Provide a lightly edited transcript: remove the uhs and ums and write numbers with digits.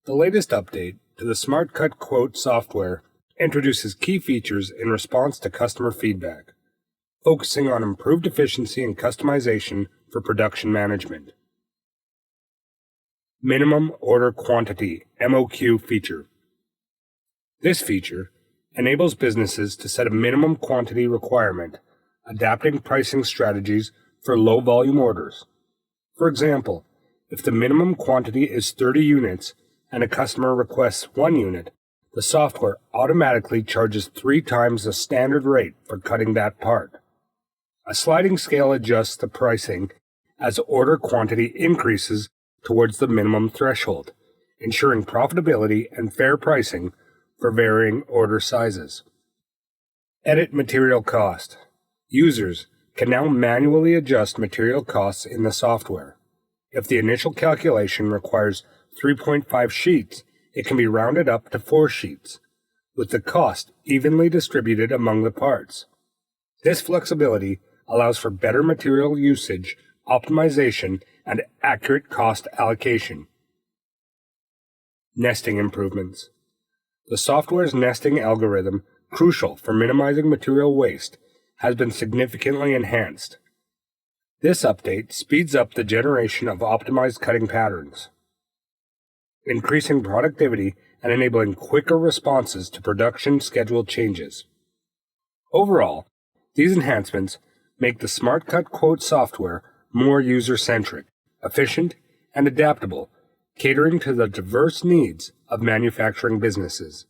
The latest update to the Smart Cut Quote software introduces key features in response to customer feedback, focusing on improved efficiency and customization for production management. Minimum Order Quantity (MOQ) feature. This feature enables businesses to set a minimum quantity requirement, adapting pricing strategies for low-volume orders. For example, if the minimum quantity is 30 units and a customer requests 1 unit, the software automatically charges 3 times the standard rate for cutting that part. A sliding scale adjusts the pricing as order quantity increases towards the minimum threshold, ensuring profitability and fair pricing for varying order sizes. Edit material cost. Users can now manually adjust material costs in the software. If the initial calculation requires 3.5 sheets, it can be rounded up to 4 sheets, with the cost evenly distributed among the parts. This flexibility allows for better material usage, optimization, and accurate cost allocation. Nesting improvements. The software's nesting algorithm, crucial for minimizing material waste, has been significantly enhanced. This update speeds up the generation of optimized cutting patterns, increasing productivity and enabling quicker responses to production schedule changes. Overall, these enhancements make the Smart Cut Quote software more user-centric, efficient, and adaptable, catering to the diverse needs of manufacturing businesses.